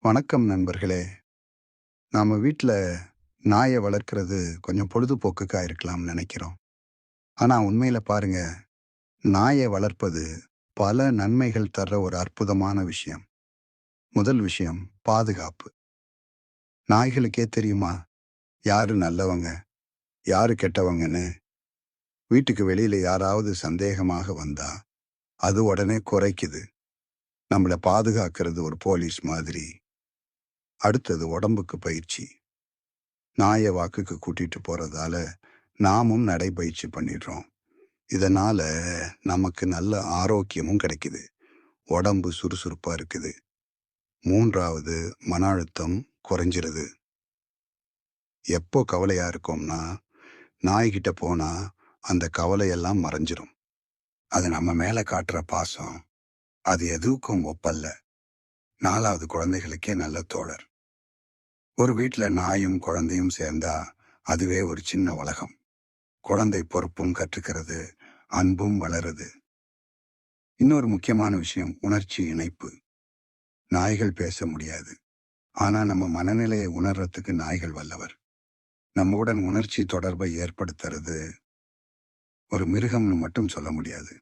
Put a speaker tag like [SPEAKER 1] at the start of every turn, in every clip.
[SPEAKER 1] வணக்கம் நண்பர்களே. நாம வீட்ல நாய வளர்க்கிறது கொஞ்சம் பொழுதுபோக்குக்கா இருக்கலாம்னு நெனைக்கிறோம். ஆனா உண்மையில பாருங்க, நாய வளர்ப்பது பல நன்மைகள் தர்ற ஒரு அற்புதமான விஷயம். முதல் விஷயம் பாதுகாப்பு. நாய்களுக்கே தெரியுமா? யாரு நல்லவங்க, யாரு கெட்டவங்கன்னு. வீட்டுக்கு வெளியில யாராவது சந்தேகமாக வந்தா, அது உடனே குரைக்குது. நம்மள பாதுகாக்கிறது ஒரு போலீஸ் மாதிரி. அடுத்தது உடம்புக்கு பயிற்சி. நாய வாக்குக்கு கூட்டிட்டு போறதால நாமும் நடைப்பயிற்சி பண்ணிடுறோம். இதனால நமக்கு நல்ல ஆரோக்கியமும் கிடைக்குது. உடம்பு சுறுசுறுப்பா இருக்குது. 3வது மன அழுத்தம் குறைஞ்சிருது. எப்போ கவலையா இருக்கோம்னா, நாய்கிட்ட போனா அந்த கவலையெல்லாம் மறைஞ்சிரும். அது நம்ம மேல காட்டுற பாசம், அது எதுக்கும் ஒப்பல்ல. 4வது குழந்தைகளுக்கே நல்ல தோழர். ஒரு வீட்ல நாயும் குழந்தையும் சேர்ந்தா, அதுவே ஒரு சின்ன உலகம். குழந்தை பொறுப்பும் கற்றுக்கிறது, அன்பும் வளருது. இன்னொரு முக்கியமான விஷயம் உணர்ச்சி இணைப்பு. நாய்கள் பேச முடியாது. ஆனா நம்ம மனநிலையை உணர்றதுக்கு நாய்கள் வல்லவர். நம்முடன் உணர்ச்சி தொடர்பை ஏற்படுத்துறது ஒரு மிருகம்னு மட்டும் சொல்ல முடியாது.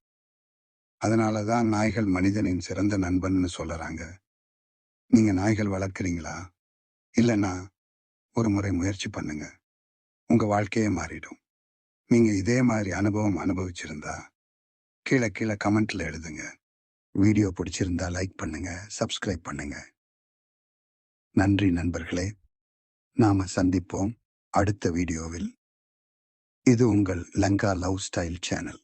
[SPEAKER 1] அதனால தான் நாய்கள் மனிதனின் சிறந்த நண்பன்னு சொல்லறாங்க. நீங்க நாய்கள் வளர்க்குறீங்களா? இல்லன்னா ஒரு முறை முயற்சி பண்ணுங்க. உங்க வாழ்க்கையே மாறிடும். நீங்க இதே மாதிரி அனுபவம் அனுபவிச்சிருந்தா கீழ கீழ கமெண்ட்ல எழுதுங்க. வீடியோ பிடிச்சிருந்தா லைக் பண்ணுங்க, சப்ஸ்கிரைப் பண்ணுங்க. நன்றி நண்பர்களே. நாம சந்திப்போம் அடுத்த வீடியோவில். இது உங்கள் லங்கா லவ் ஸ்டைல் சேனல்.